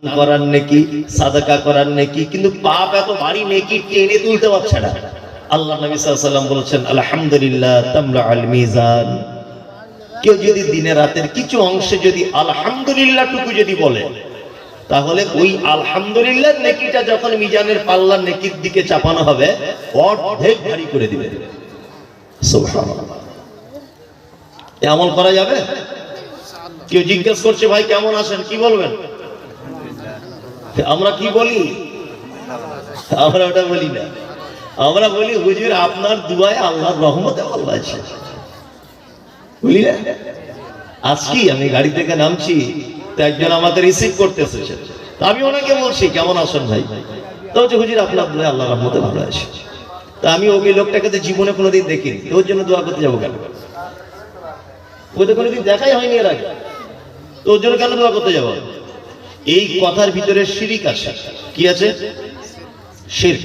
করার নেকি, সাদাকা করার নেকি, কিন্তু পাপ এত ভারী নেকি টেনে তুলতে পারছে না। আল্লাহ নবী সাল্লাল্লাহু আলাইহি ওয়াসাল্লাম বলেছেন, আলহামদুলিল্লাহ তামলা আল মিজান। কেউ যদি দিনে রাতের কিছু অংশে যদি আলহামদুলিল্লাহ টুকু যদি বলে, তাহলে ওই আলহামদুলিল্লাহ নেকিটা যখন মিজানের পাল্লার নেকির দিকে চাপানো হবে, অর্ধেক ভারী করে দিবে। সুবহানাল্লাহ। এই আমল করা যাবে? কেউ জিজ্ঞেস করছে, ভাই কেমন আছেন, কি বলবেন? আমরা কি বলি? আমরা ওটা বলি না। আমরা বলি, হুজুর আপনার দুয়ায় আল্লাহর রহমতে ভালো আছে। বলি না? আজকে আমি গাড়ি থেকে নামছি, তো একজন আমাকে রিসিভ করতে এসেছে, আমি ওনাকে বলছি কেমন আছেন ভাই, তো হচ্ছে হুজুর আপনার দুয়ায় আল্লাহর রহমতে ভালো আছে। তা আমি ওই লোকটাকে তো জীবনে কোনোদিন দেখিনি, ওর জন্য দোয়া করতে যাবো কেন? ওই তো কোনোদিন দেখাই হয়নি এর আগে, তো ওর জন্য কেন দোয়া করতে যাবো? এই কথার ভিতরে শিরক আছে। কি আছে? শিরক।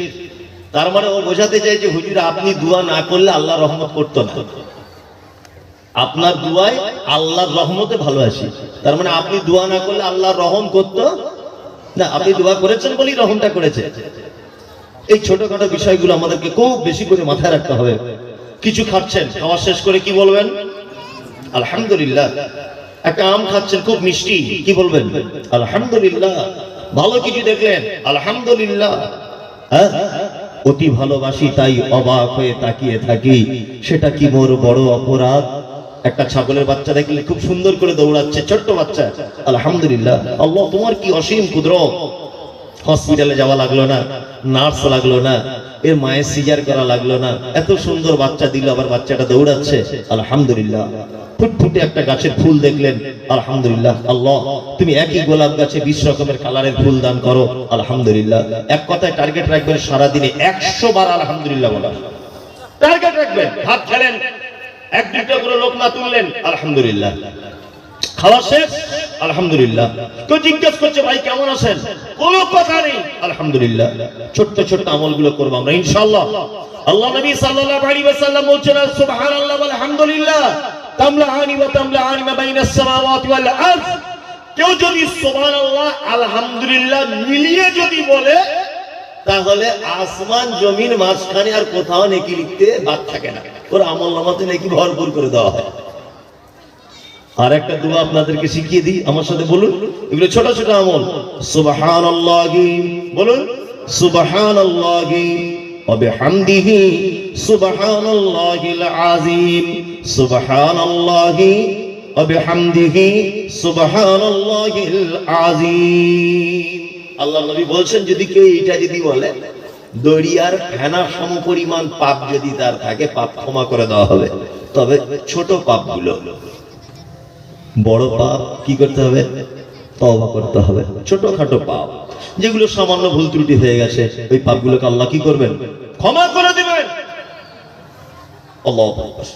তার মানে ও বোঝাতে চাই যে হুজুর আপনি দোয়া না করলে আল্লাহ রহমত করতো না, আপনার দোয়ায় আল্লাহর রহমতে ভালো আছি। তার মানে আপনি দোয়া না করলে আল্লাহ রহম করতো না, আপনি দোয়া করেছেন বলেই রহমটা করেছে। এই ছোটখাটো বিষয়গুলো আমাদেরকে খুব বেশি করে মাথায় রাখতে হবে। কিছু খাচ্ছেন, খাওয়া শেষ করে কি বলবেন? আলহামদুলিল্লাহ। একটা আম খাচ্ছেন খুব মিষ্টি, কি বলবেন? আলহামদুলিল্লাহ। ভালো কিছু দেখলেন, আলহামদুলিল্লাহ। অতি ভালোবাসি তাই অবাক হয়ে তাকিয়ে থাকি, সেটা কি মোর বড় অপরাধ? একটা ছাগলের বাচ্চা দেখলে খুব সুন্দর করে দৌড়াচ্ছে, ছোট্ট বাচ্চা, আলহামদুলিল্লাহ। আল্লাহ তোমার কি অসীম কুদরত। হসপিটালে যাওয়া লাগলো না, নার্স লাগলো না, এর মায়ের সিজার করা লাগলো না, এত সুন্দর বাচ্চা দিল, আবার বাচ্চাটা দৌড়াচ্ছে, আলহামদুলিল্লাহ। ফুটফুটে একটা গাছের ফুল দেখলেন, আলহামদুলিল্লাহ। আল্লাহ তুমি একই গোলাপ গাছে 20 রকমের কালারের ফুল দান করো, আলহামদুলিল্লাহ। এক কথায় টার্গেট রাখবেন সারাদিনে 100 বার আলহামদুলিল্লাহ বলা টার্গেট রাখবেন। ভাত খেলেন, এক দুটো করে লোকমা তুললেন, আলহামদুলিল্লাহ। খাওয়া শেষ, আলহামদুলিল্লাহ। কেউ জিজ্ঞেস করছে ভাই কেমন আছেন, কোনো কথা নেই, আলহামদুলিল্লাহ। ছোট্ট ছোট্ট আমলগুলো করবো আমরা ইনশাআল্লাহ। আল্লাহ নবী সাল্লাল্লাহু আলাইহি ওয়াসাল্লাম বলছেন, সুবহানাল্লাহ ওয়াল হামদুলিল্লাহ তামলাআনি ওয়া তামলাআনি মা বাইনাস সামাওয়াতি ওয়াল আরদ। কেউ যদি সুবহানাল্লাহ আলহামদুলিল্লাহ মিলিয়ে যদি বলে, তাহলে আসমান জমিন মাঝখানে আর কোথাও নেকি লিখতে বাদ থাকে না, ওর আমলনামাতে নেকি ভরপুর করে দেওয়া হয়। আর একটা দোয়া আপনাদেরকে শিখিয়ে দিই, আমার সাথে বলুন। এগুলো ছোট ছোট আমল। সুবহানাল্লাহি, বলুন সুবহানাল্লাহি ওয়া বিহামদিহি সুবহানাল্লাহিল আযীম, সুবহানাল্লাহি ওয়া বিহামদিহি সুবহানাল্লাহিল আযীম। আল্লাহর নবী বলছেন, যদি কেউ এটা যদি বলে, দরিয়ার ফেনার সমপরিমাণ পাপ যদি তার থাকে, পাপ ক্ষমা করে দেওয়া হবে। তবে ছোট পাপগুলো, বড় পাপ কি করতে হবে? তওবা করতে হবে। ছোটখাটো পাপ যেগুলো সামান্য ভুল ত্রুটি হয়ে গেছে, ওই পাপগুলোকে আল্লাহ কি করবেন? ক্ষমা করে দিবেন। আল্লাহু আকবার।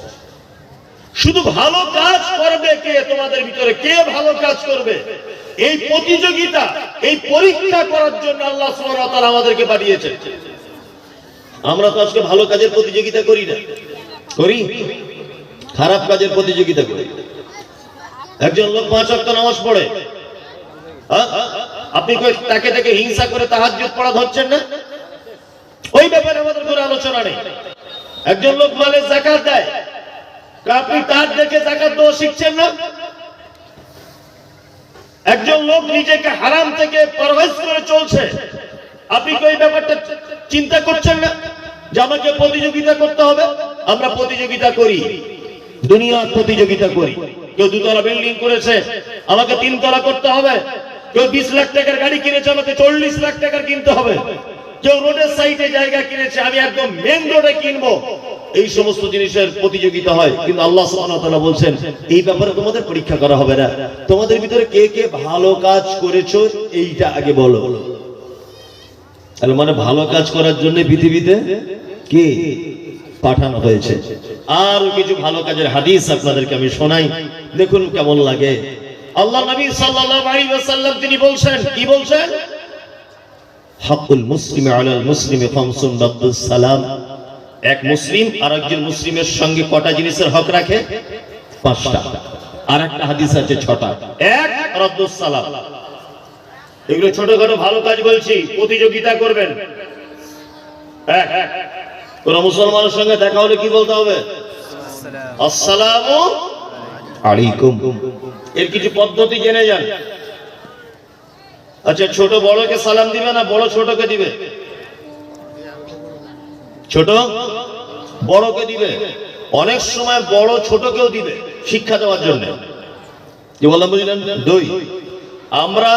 শুধু ভালো কাজ করবে কে? তোমাদের ভিতরে কে ভালো কাজ করবে? এই প্রতিযোগিতা, এই পরীক্ষা করার জন্য আল্লাহ সুবহানাহু ওয়া তাআলা আমাদেরকে পাঠিয়েছেন। আমরা তো আজকে ভালো কাজের প্রতিযোগিতা করি না, করি? খারাপ কাজের প্রতিযোগিতা করি। একজন লোক 5 ওয়াক্ত নামাজ পড়ে, আপনি তাকে দেখে হিংসা করে তাহাজ্জুদ পড়া ধরছেন না? ওই ব্যাপারে আমাদের কোনো আলোচনা নেই। একজন লোক মালে যাকাত দেয়, আপনি তার দেখে যাকাত দেওয়া শিখছেন না? একজন লোক নিজেকে হারাম থেকে পরহেজ করে চলছে, আপনি কি ওই ব্যাপারটা চিন্তা করছেন না যে আমাকে প্রতিযোগিতা করতে হবে? আমরা প্রতিযোগিতা করি, দুনিয়ার প্রতিযোগিতা করি। কেউ 2 তলা বিল্ডিং করেছে, আমাকে 3 তলা করতে হবে। কেউ 20 লাখ টাকার গাড়ি কিনেছে, আমাকে 40 লাখ টাকার কিনতে হবে। কেউ রোডের সাইডে জায়গা কিনেছে, আমি একদম মেন রোডে কিনবো। এই সমস্ত জিনিসের প্রতিযোগিতা হয়, কিন্তু আল্লাহ সুবহানাহু ওয়া তাআলা বলছেন এই ব্যাপারে তোমাদের পরীক্ষা করা হবে না। তোমাদের ভিতরে কে কে ভালো কাজ করেছো এইটা আগে বলো। তাহলে মানে ভালো কাজ করার জন্য পৃথিবীতে কে পাঠানো হয়েছে। আর কিছু ভালো কাজের হাদিস আপনাদেরকে আমি শোনাই, দেখুন কেমন লাগে। আল্লাহ নবী সাল্লাল্লাহু আলাইহি ওয়াসাল্লাম তিনি বলছেন, কি বলছেন? হাক্কুল মুসলিমি আলাল মুসলিমি খামসুন রাদ্দুস সালাম। এক মুসলিম আরেকজন মুসলিমের সঙ্গে কটা জিনিসের হক রাখে? 5টা। আর একটা হাদিস আছে 6টা। এক, রাদ্দুস সালাম, এগুলো ছোটখাটো ভালো কাজ বলছি, প্রতিযোগিতা করবেন। কোন মুসলমানের সঙ্গে দেখা হলে কি বলতে হবে? আসসালামু আলাইকুম। এর কিছু পদ্ধতি জেনে যান। আচ্ছা, ছোট বড়কে সালাম দিবে না বড় ছোটকে দিবে? ছোট বড়কে দিবে। অনেক সময় বড় ছোটকেও দিবে শিক্ষা দেওয়ার জন্য। কি বললাম বুঝলেন? দুই, আমরা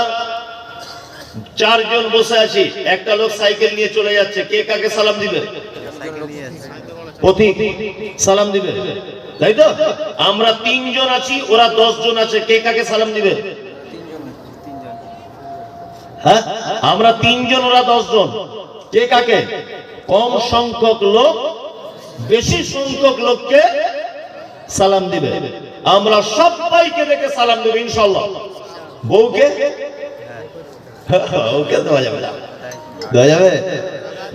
চারজন বসে আছি, একটা লোক সাইকেল নিয়ে চলে যাচ্ছে, কে কাকে সালাম দিবে? পথিক সালাম দিবে, তাই তো? আমরা তিনজন আছি, ওরা 10 জন আছে, কে কাকে সালাম দিবে? হ্যাঁ, আমরা তিনজন, ওরা 10 জন, কে কাকে? কম সংখ্যক লোক বেশি সংখ্যক লোককে সালাম দিবে। আমরা সবাইকে দেখে সালাম দেব ইনশাআল্লাহ। বউকে ওকে দেওয়া যাবে না, দেওয়া যাবে?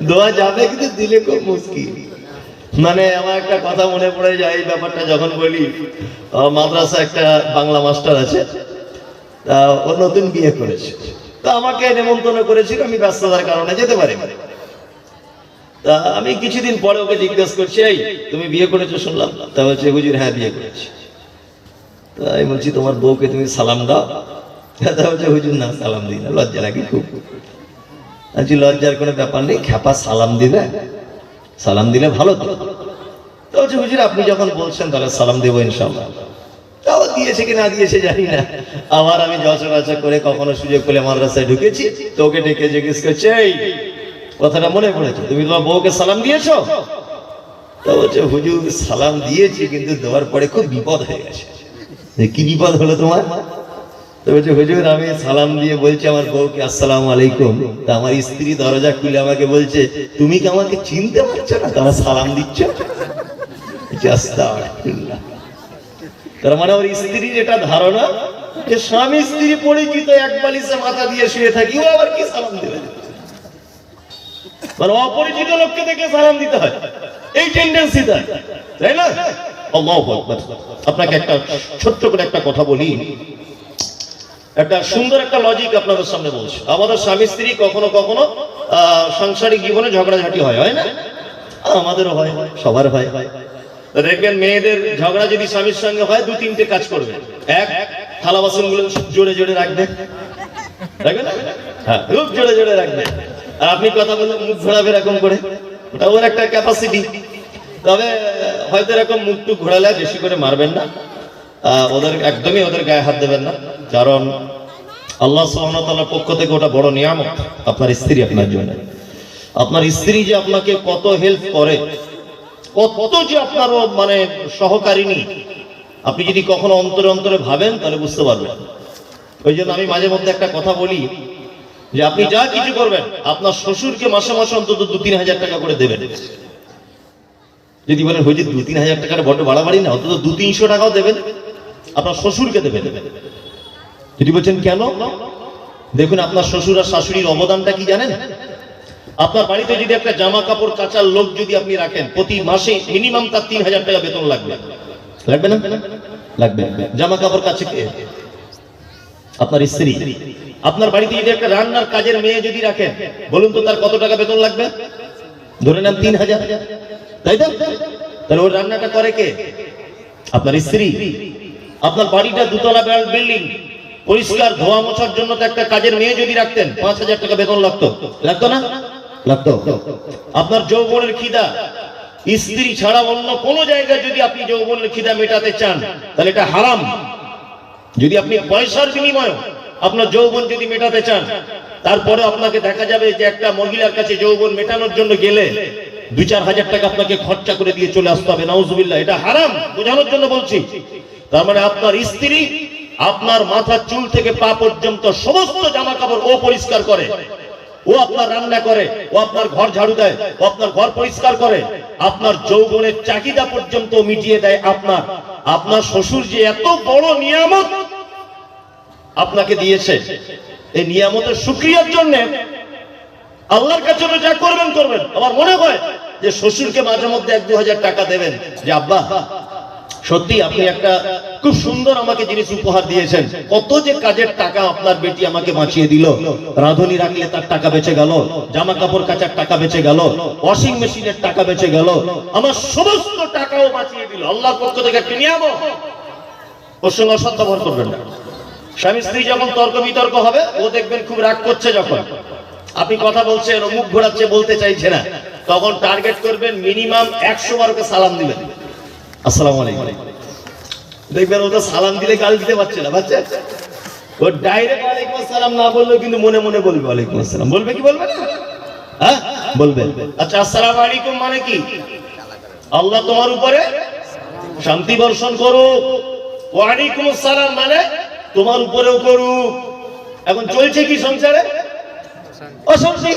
দেওয়া যাবে, কিন্তু দিলে খুব মুশকিল। মানে আমার একটা কথা মনে পড়ে যায় এই ব্যাপারটা যখন বলি। মাদ্রাসা একটা বাংলা মাস্টার আছে, ও নতুন বিয়ে করেছে, তা আমাকে নেমন্তন্ন করেছিল, আমি ব্যস্ততার কারণে যেতে পারি। তা আমি কিছুদিন পরে ওকে জিজ্ঞেস করছি, এই তুমি বিয়ে করেছো শুনলাম। তা বলছে, হুজুর হ্যাঁ বিয়ে করেছি। তা আমি বলছি, তোমার বউকে তুমি সালাম দাও? তা বলছে, হুজুর না, সালাম দিই না, লজ্জা লাগে খুব। বলছি, লজ্জার কোনো ব্যাপার নেই, খ্যাপা সালাম দিবে, সালাম দিলে ভালো তো। তা বলছে, হুজুর আপনি যখন বলছেন তাহলে সালাম দেবো ইনশাআল্লাহ। তাও দিয়েছে কি না দিয়েছে জানি না। আবার আমি যচা করে কখনো সুযোগ পেলে মাদ্রাসায় ঢুকেছি, তো ওকে ডেকে জিজ্ঞেস করছে, এই কথাটা মনে পড়েছে, তুমি তোমার বউকে সালাম দিয়েছো? তা বলছে, হুজুর সালাম দিয়েছি, কিন্তু দেওয়ার পরে খুব বিপদ হয়ে গেছে। কি বিপদ হলো তোমার? তো বলছে, হুজুর আমি সালাম দিয়ে বলছি আমার বউকে আসসালামু আলাইকুম, তা আমার স্ত্রী দরজা খুলে আমাকে বলছে, তুমি কি আমাকে চিনতে পারছো না, তারা সালাম দিচ্ছ? আস্তাগফিরুল্লাহ। তার মানে ওর স্ত্রীর এটা ধারণা যে স্বামী স্ত্রী পরিচিত, এক বালিশে মাথা দিয়ে শুয়ে থাকি, ও আবার কি সালাম দেবে? মানে অপরিচিত লোককে দেখে সালাম দিতে হয়, এই টেন্ডেন্সি, তাই না? আল্লাহু আকবার। আপনাকে একটা ছোট্ট করে একটা কথা বলি, একটা সুন্দর একটা লজিক আপনাদের সামনে বলছি। আমাদের স্বামী স্ত্রী কখনো কখনো সাংসারিক জীবনে ঝগড়াঝাটি হয় না? আমাদেরও হয়, সবার হয়। দেখবেন মেয়েদের ঝগড়া যদি স্বামীর সঙ্গে হয়, 2-3টে কাজ করবে। এক, থালা বাসন গুলো জোরে জোরে রাখবে, হ্যাঁ খুব জোরে জোরে রাখবে। আর আপনি কথা বলে মুখ ঘোরাবে এরকম করে, ওটা ওর একটা ক্যাপাসিটি। তবে হয়তো এরকম মুখ টুক ঘোরালে বেশি করে মারবেন না, ওদের একদমই ওদের গায়ে হাত দেবেন না, কারণ আল্লাহ সুবহানাহু ওয়া তাআলার পক্ষ থেকে ওটা বড় নিয়ামত আপনার স্ত্রী আপনার জন্য। আপনার স্ত্রী যে আপনাকে কত হেল্প করে, কত যে আপনার মানে সহকারিনী, আপনি যদি কখনো অন্তরে অন্তরে ভাবেন তাহলে বুঝতে পারবেন। ওই জন্য আমি মাঝে মধ্যে একটা কথা বলি যে আপনি যা কিছু করবেন আপনার শ্বশুরকে মাসে মাসে অন্তত 2-3 হাজার টাকা করে দেবেন। যদি বলেন হুজুর 2-3 হাজার টাকার বড় বাড়াবাড়ি না, অন্তত 200-300 টাকাও দেবেন, আপনার শ্বশুরকে দেবেন। যদি বলছেন কেন, দেখুন আপনার শ্বশুর আর শাশুড়ির অবদানটা কি জানেন? আপনার বাড়িতে যদি একটা জামা কাপড় কাচার লোক যদি আপনি রাখেন, প্রতি মাসে মিনিমাম তার 3,000 টাকা বেতন লাগবে, লাগবে না? লাগবে। জামা কাপড় কাচে কে? আপনার স্ত্রী। আপনার বাড়িতে যদি একটা রান্নার কাজের মেয়ে যদি রাখেন, বলুন তো তার কত টাকা বেতন লাগবে? ধরে নেন 3,000, তাই তো? তাহলে ওর রান্নাটা করে কে? আপনার স্ত্রী। আপনার বাড়িটা 2তলা বিল্ডিং, পরিষ্কার ধোয়া মোছার জন্য তো একটা কাজের মেয়ে যদি রাখতেন 5,000 টাকা বেতন লাগতো, লাগতো না? লাগতো। আপনার যৌবনের খিদা, স্ত্রী ছাড়া অন্য কোন জায়গায় যদি আপনি যৌবনের খিদা মেটাতে চান তাহলে এটা হারাম। যদি আপনি পয়সার বিনিময়ে আপনার যৌবন যদি মেটাতে চান, তারপরে আপনাকে দেখা যাবে যে একটা মহিলার কাছে যৌবন মেটানোর জন্য গেলে 2-4 হাজার টাকা আপনাকে খরচা করে দিয়ে চলে আসতে হবে। নাউজুবিল্লাহ, এটা হারাম, বোঝানোর জন্য বলছি। তার মানে আপনার স্ত্রী আপনার মাথার চুল থেকে পা পর্যন্ত সমস্ত জামা কাপড় ও পরিষ্কার করে, ও আপনার রান্না করে, ও আপনার ঘর ঝাড়ু দেয়, ও আপনার ঘর পরিষ্কার করে, আপনার যৌবনের চাহিদা পর্যন্ত মিটিয়ে দেয়। আপনার শ্বশুর যে এত বড় নিয়ামত আপনাকে দিয়েছে, এই নিয়ামতের শুকরিয়ার জন্য আল্লাহর কাছে যা করবেন করবেন। আমার মনে হয় যে শ্বশুরকে মাঝে মধ্যে 1-2 হাজার টাকা দেবেন, যে আব্বা সত্যি আপনি একটা খুব সুন্দর আমাকে জিনিস উপহার দিয়েছেন, কত যে কাজের টাকা আপনার বেটি আমাকে বাঁচিয়ে দিল, রাঁধুনি রাখলে তার টাকা বেঁচে গেল, জামা কাপড় কাচার টাকা বেঁচে গেল, ওয়াশিং মেশিনের টাকা বেঁচে গেল, আমার সমস্ত টাকাও বাঁচিয়ে দিল। আল্লাহর পক্ষ থেকে একটা নিয়ামত, ওর সঙ্গে অসৎ ব্যবহার করবেন না। স্বামী স্ত্রী যখন তর্ক বিতর্ক হবে, ও দেখবেন খুব রাগ করছে, যখন আপনি কথা বলছেন ও মুখ ঘোরাচ্ছে, বলতে চাইছে না, তখন টার্গেট করবেন মিনিমাম 100 বার ওকে সালাম দিবেন, আসসালামু আলাইকুম। দেখবেন ওটা সালাম দিলে গাল দিতে পারছে না, বাচ্চা ও ডাইরেক্ট ওয়ালাইকুম আসসালাম না বললেও কিন্তু মনে মনে বলবে ওয়ালাইকুম আসসালাম। বলবে কি বলবে না? হ্যাঁ বলবে। আচ্ছা, আসসালামু আলাইকুম মানে কি? আল্লাহ তোমার উপরে শান্তি বর্ষণ করুক। ওয়ালাইকুম আসসালাম মানে তোমার উপরেও করুক। এখন চলছে কি সংসারে? অশান্তি,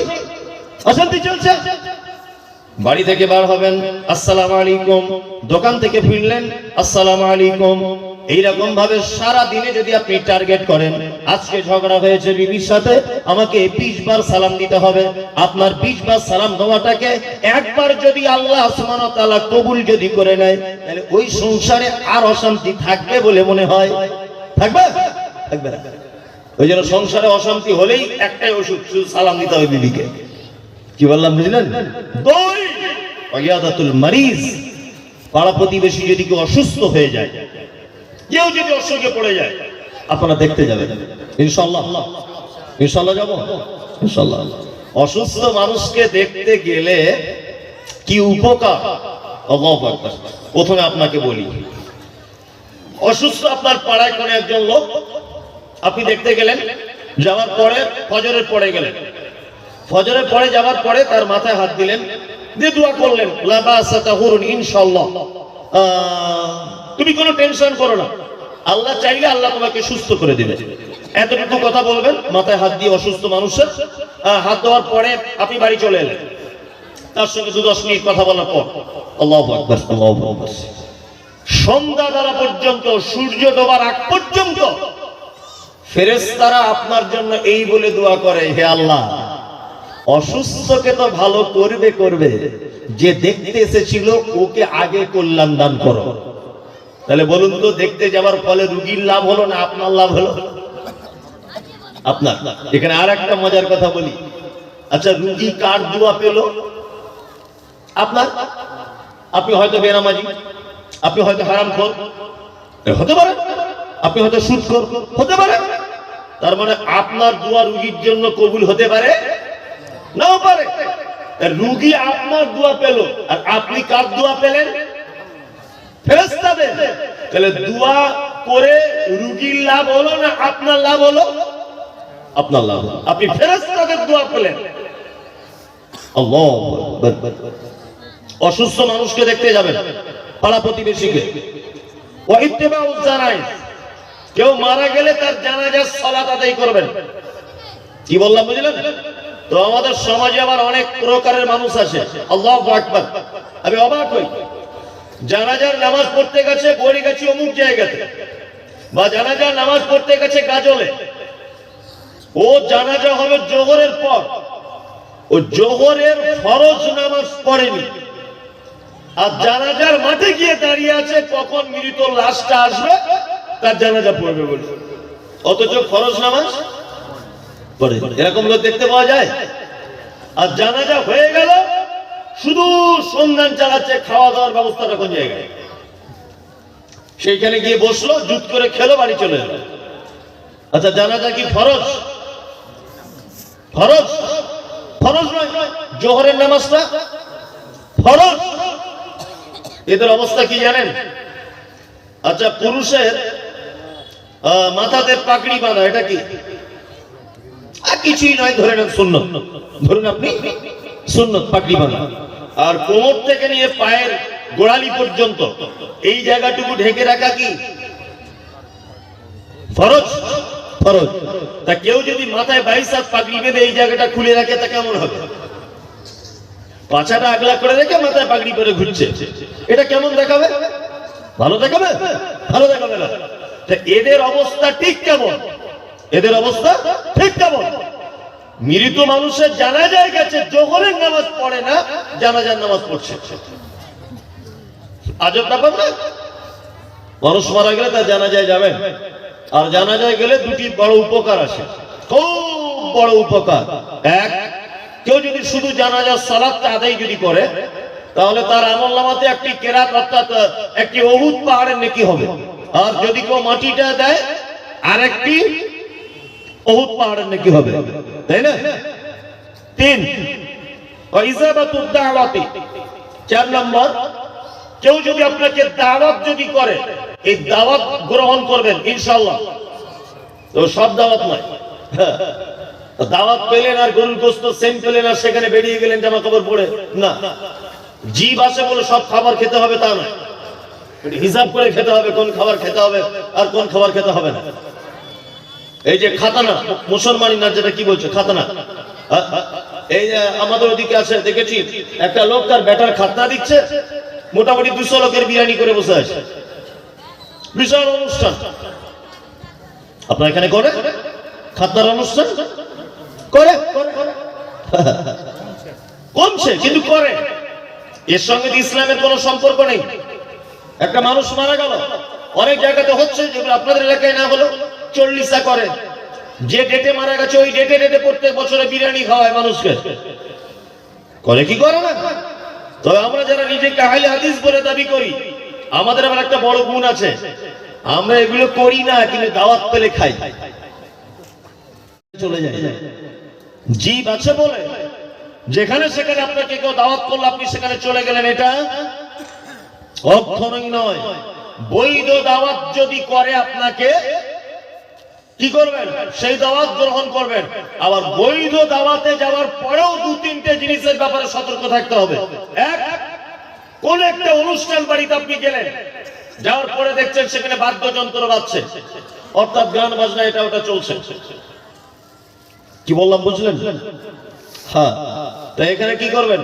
অশান্তি চলছে। বাড়ি থেকে বার হবেন, আসসালামু আলাইকুম, দোকান থেকে ফিরলেন, আসসালামু আলাইকুম। এইরকম ভাবে সারা দিনে যদি আপনি টার্গেট করেন, আজকে ঝগড়া হয়েছে বিবির সাথে, আমাকে 20 বার সালাম দিতে হবে, আপনার 20 বার সালাম দেওয়াটাকে একবার যদি আল্লাহ সুবহানাহু ওয়া তাআলা কবুল যদি করে নেয়, তাহলে ওই সংসারে আর অশান্তি থাকবে বলে মনে হয়? থাকবে? থাকবে না। ওই জন্য সংসারে অশান্তি হলেই একটাই ওষুধ, শুধু সালাম দিতে হবে বিবিকে। কি বললাম বুঝলেন? দুই, ওয়াইয়াদাতুল মারিজ, পাড়া প্রতিবেশী যদি কেউ অসুস্থ হয়ে যায়, কেউ যদি অসুখে পড়ে যায়, আপনারা দেখতে যাবেন ইনশাআল্লাহ। ইনশাআল্লাহ যাব, ইনশাআল্লাহ। অসুস্থ মানুষকে দেখতে গেলে কি উপকার, আল্লাহু আকবার। প্রথমে আপনাকে বলি, অসুস্থ আপনার পাড়ায় কোনো একজন লোক, আপনি দেখতে গেলেন, যাওয়ার পরে ফজরের পরে গেলেন, ফজরের পরে যাওয়ার পরে তার মাথায় হাত দিলেন, দিয়ে দোয়া করলেন, লা বাসা তাহুরুন ইনশাআল্লাহ, তুমি কোনো টেনশন করো না, আল্লাহ চাইলে আল্লাহ তোমাকে সুস্থ করে দিবে। এতটুকু কথা বলবেন, মাথায় হাত দিয়ে অসুস্থ মানুষের হাত দেওয়ার পরে আপনি বাড়ি চলে এলেন, তার সঙ্গে 2-10 মিনিট কথা বলার পর আল্লাহু আকবার, আল্লাহু আকবার, সন্ধ্যা বেলা পর্যন্ত, সূর্য ডোবার আগ পর্যন্ত ফেরেশতারা আপনার জন্য এই বলে দোয়া করে, হে আল্লাহ, অসুস্থকে তো ভালো করবে করবে, যে দেখতে এসেছিল ওকে আগে কল্যাণ দান করো। তাহলে বলুন তো, দেখতে যাওয়ার ফলে রোগীর লাভ হলো না আপনার লাভ হলো? আপনার। এখানে আর একটা মজার কথা বলি, আচ্ছা রোগী কার দোয়া পেল? আপনার। আপনি হয়তো বেনামাজি, আপনি হয়তো হারামখোর হতে পারে, আপনি হয়তো সুদখোর হতে পারে, তার মানে আপনার দোয়া রোগীর জন্য কবুল হতে পারে, নাও পারে। রোগী আপনার দোয়া পেল, আর আপনি কার দোয়া পেলেন? ফেরেশতাদের। তাহলে দোয়া করে রোগীর লাভ হলো না আপনার লাভ হলো? আপনার লাভ। আপনি ফেরেশতাদের দোয়া পেলেন। আল্লাহু আকবার। অসুস্থ মানুষকে দেখতে যাবেন, পাড়া প্রতিবেশীকে। ওয়া ইত্তিবাউজ জানাইজ, কেউ মারা গেলে তার জানাজার সালাত আদায় করবেন। কি বললাম বুঝলেন? তো আমাদের সমাজে আবার অনেক প্রকারের মানুষ আছে, আল্লাহু আকবার, আমি অবাক হই। জানাজার নামাজ পড়তে গেছে বড়িগাছি অমুক জায়গাতে, বা জানাজার নামাজ পড়তে গেছে গাজলে, ও জানাজা হবে জোহরের পর, ও জোহরের ফরজ নামাজ পড়েনি, আর জানাজার মাঠে গিয়ে দাঁড়িয়ে আছে কখন মৃত লাশটা আসবে তার জানাজা পড়বে বলে, অথচ ফরজ নামাজ পড়ে। এরকম লোক দেখতে পাওয়া যায়। আর জানাজা হয়ে গেল, শুধু সন্ধান চালাচ্ছে খাওয়া দাওয়ার ব্যবস্থাটা কোন জায়গায়, সেইখানে গিয়ে বসলো, জুত করে খেলো, বাড়ি চলে এলো। আচ্ছা জানাজা কি ফরজ? ফরজ? ফরজ নয়। জোহরের নামাজটা ফরজ। এদের অবস্থা কি জানেন? আচ্ছা পুরুষের মাথাতে পাগড়ি বাঁধা, এটা কি? কিছুই নয়, ধরে নেন সুন্নত, ধরুন আপনি সুন্নত পাগড়ি বাঁধা, আর কোমর থেকে নিয়ে পায়ের গোড়ালি পর্যন্ত এই জায়গাটুকু ঢেকে রাখা কি ফরজ? ফরজ। তা কেউ যদি মাথায় 22 হাত পাগড়ি বেঁধে এই জায়গাটা খুলে রাখে, তা কেমন হবে? পাছাটা আগলা করে রেখে মাথায় পাগড়ি পরে ঘুরছে, এটা কেমন দেখাবে? ভালো দেখাবে? ভালো দেখাবে না। এদের অবস্থা ঠিক কেমন? এদের অবস্থা ঠিক কেমন? মৃত মানুষের জানাজায় গেছে, জোহরের নামাজ পড়ে না, জানাজার নামাজ পড়ছে। আজব ব্যাপার না? মানুষ মারা গেলে তার জানাজায় যাবেন, আর জানাজায় গেলে দুটি বড় উপকার আছে, খুব বড় উপকার। এক, কেউ যদি শুধু জানাজার সালাতটা আদায় যদি করে, তাহলে তার আমলনামাতে একটি কেরাত অর্থাৎ একটি উহুদ পাহাড়ের নেকি হবে। আর যদি কেউ মাটিটা দেয়, আরেকটি উহুদ পাহাড়ের নেকি হবে, তাই না? তিন, ইজাবাতুদ দাওয়াতি। 4 নম্বর, কেউ যদি আপনাকে দাওয়াত যদি করে, এই দাওয়াত গ্রহণ করবেন ইনশাআল্লাহ। তো সব দাওয়াত নয়, দাওয়াত পেলেন আর গরুর গোশত সেম পেলেন আর সেখানে বেরিয়ে গেলেন জামা কাপড় পরে, না। জিভ আছে বলে সব খাবার খেতে হবে তা নয়, হিসাব করে খেতে হবে কোন খাবার খেতে হবে আর কোন খাবার খেতে হবে না। এই যে খাতানা, মুসলমানি না যেটা কি বলছে খাতানা, এই যে আমাদের ওদিকে আছে, দেখেছি একটা লোক তার বেটার খাতনা দিচ্ছে, মোটামুটি 200 লোকের বিরিয়ানি করে বসে আছে, বিশাল অনুষ্ঠান। আপনার এখানে করে খাতনার অনুষ্ঠান? করে, কমছে কিন্তু করে। এর সঙ্গে ইসলামের কোনো সম্পর্ক নেই। একটা মানুষ মারা গেল, অনেক জায়গাতে হচ্ছে, যেগুলো আপনাদের এলাকায় না হলো, 40টা করে। যে ডেটে মারা গেছে ওই ডেটে প্রত্যেক বছরে বিরিয়ানি খাওয়ায় মানুষকে, করে কি করে না? তবে আমরা যারা নিজেকে আহলে হাদিস বলে দাবি করি, আমাদের আবার একটা বড় গুণ আছে, আমরা এগুলো করি না কিন্তু দাওয়াত পেলে খাই, চলে যায়। জিব আছে বলে যেখানে সেখানে আপনাকে কেউ দাওয়াত করলো, আপনি সেখানে চলে গেলেন, এটা কখনোই নয়। বৈধ দাওয়াত যদি করে আপনাকে, কি করবেন? সেই দাওয়াত গ্রহণ করবেন। আবার বৈধ দাওয়াতে যাওয়ার পরেও 2-3টে জিনিসের ব্যাপারে সতর্ক থাকতে হবে। এক, কোন একটা অনুষ্ঠান বাড়িতে আপনি গেলেন, যাওয়ার পরে দেখছেন সেখানে বাদ্যযন্ত্র বাজছে, অর্থাৎ গান বাজনা এটা ওটা চলছে। কি বললাম বুঝলেন? হ্যাঁ, তো এখানে কি করবেন?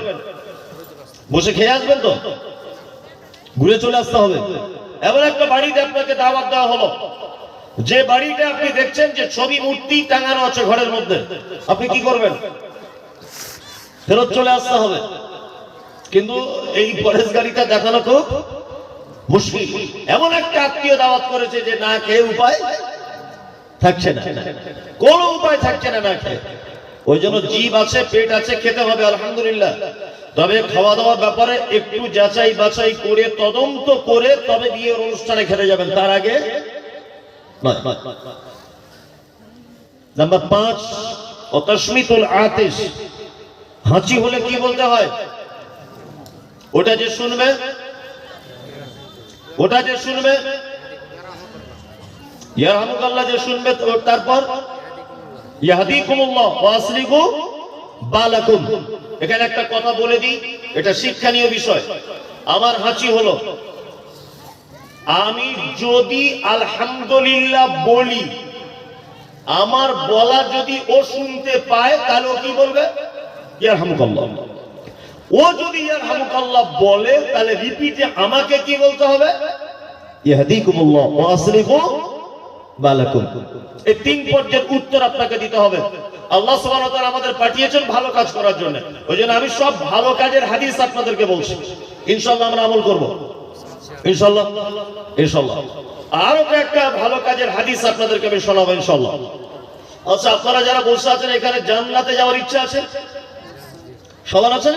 বসে খেয়ে আসবেন তো, ঘুরে চলে আসতে হবে। এমন একটা বাড়িতে আপনাকে দাওয়াত দেওয়া হলো, যে বাড়িটা আপনি দেখছেন যে ছবি মূর্তি টাঙানো আছে ঘরের মধ্যে, আপনি কি করবেন? ফেরত চলে আসতে হবে। কিন্তু এই পরেশগারিটা দেখানো খুব মুশকিল। এমন একটা আত্মীয় দাওয়াত করেছে যে না খেয়ে উপায় থাকছে না, কোন উপায় থাকছে না না খেয়ে। ওই জন্য জিভ আছে, পেট আছে, খেতে হবে আলহামদুলিল্লাহ। তবে খাওয়া দাওয়ার ব্যাপারে একটু যাচাই বাছাই করে, তদন্ত করে তবে বিয়ের অনুষ্ঠানে খেতে যাবেন, তার আগে নয়। নাম্বার 5, তাসমিতুল আতিশ। হাঁচি হলে কি বলতে হয়? ওটা যে শুনবে ইয়ারহামুকাল্লাহ যে শুনবে, তারপর ইয়াহদিকুমুল্লাহ ওয়া আসলিহু বালাকুম। এখানে একটা কথা বলে দিই, এটা শিক্ষণীয় বিষয়। আমার হাঁচি হলো, আমি যদি আলহামদুলিল্লাহ বলি, আমার বলা যদি ও শুনতে পায়, তাহলে ও কি বলবে? ইয়ারহামুকাল্লাহ। ও যদি ইয়ারহামুকাল্লাহ বলে, তাহলে রিপিটে আমাকে কি বলতে হবে? ইয়াহদিকুমুল্লাহ ওয়া আসলিহু বালাকুম। এই 3 পর্যায়ের উত্তর আপনাকে দিতে হবে। আল্লাহ সুবহানাহু ওয়া তাআলা আমাদের পাঠিয়েছেন ভালো কাজ করার জন্য। ওইজন্য আমি সব ভালো কাজের হাদিস আপনাদেরকে বলছি, ইনশাআল্লাহ আমরা আমল করব, ইনশাআল্লাহ। আরো একটা ভালো কাজের হাদিস আপনাদেরকে আমি শোনাবো ইনশাআল্লাহ। আচ্ছা, আপনারা যারা বসে আছেন এখানে, জান্নাতে যাওয়ার ইচ্ছা আছে? সবার আছে?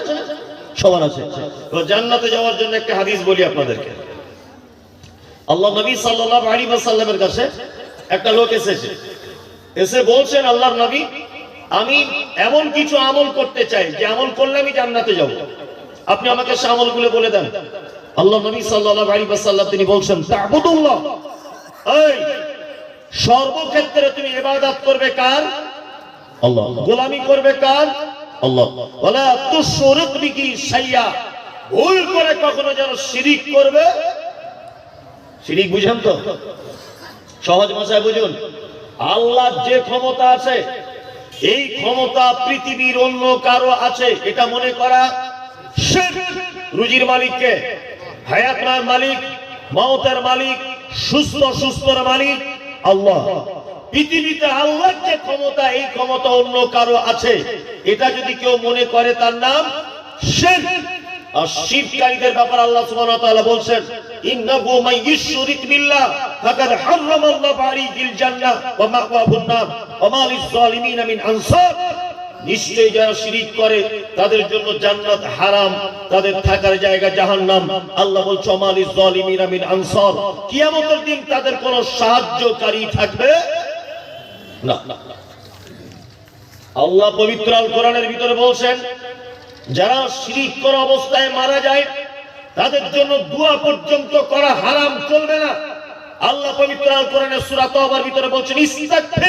সবার আছে। তো জান্নাতে যাওয়ার জন্য একটা হাদিস বলি আপনাদেরকে। আল্লাহ নবী সাল্লাল্লাহু আলাইহি ওয়াসাল্লামের কাছে একটা লোক এসে বলছেন, আল্লাহর নবী, আমি এমন কিছু আমল করতে চাই যে আমল করলে আমি জান্নাতে যাব, আপনি আমাকে সেই আমলগুলো বলে দেন। আল্লাহ নবী সাল্লাল্লাহু আলাইহি ওয়াসাল্লাম তিনি বলছেন, তা'বুদুল্লাহ, এই সর্বক্ষেত্রে তুমি ইবাদত করবে কার? আল্লাহ। গোলামি করবে কার? আল্লাহ। ওয়ালা তুশরিক বিহি শাইয়া, ভুল করে কখনো যেন শিরিক করবে। শিরিক বুঝেন তো? সহজ ভাষায় বুঝুন। আল্লাহর যে ক্ষমতা আছে, এই ক্ষমতা পৃথিবীর অন্য কারো আছে এটা মনে করা শিরক। রুজির মালিককে, হায়াতের মালিক, মওতের মালিক, সুস্থর মালিক আল্লাহ। পৃথিবীতে আল্লাহর যে ক্ষমতা, এই ক্ষমতা অন্য কারো আছে, এটা যদি কেউ মনে করে তার নাম শিরক। আর শিরককারীদের ব্যাপারে আল্লাহ সুবহানাহু ওয়া তাআলা বলছেন ইন্নাহু মান ইউশরিক বিল্লাহ ফাকাদ হারামাল্লাহু আলাইহিল জান্নাহ ওয়া মাওয়াহুন নার ওয়া মা লিয-যালিমিনা মিন আনসার। নিশ্চয়ই যারা শিরিক করে তাদের জন্য জান্নাত হারাম, তাদের থাকার জায়গা জাহান্নাম। আল্লাহ বলছে ওয়া মা লিয-যালিমিনা মিন আনসার, কিয়ামতের দিন তাদের কোনো সাহায্যকারী থাকবে না। আল্লাহ পবিত্র আল কোরআনের ভিতরে বলছেন যারা শিরিক করা অবস্থায় মারা যায় তাদের জন্য দোয়া পর্যন্ত করা হারাম, চলবে না। আল্লাহ পবিত্র আল কোরআনের সূরা তাওবার ভিতরে বলছেন ইস্তাগফির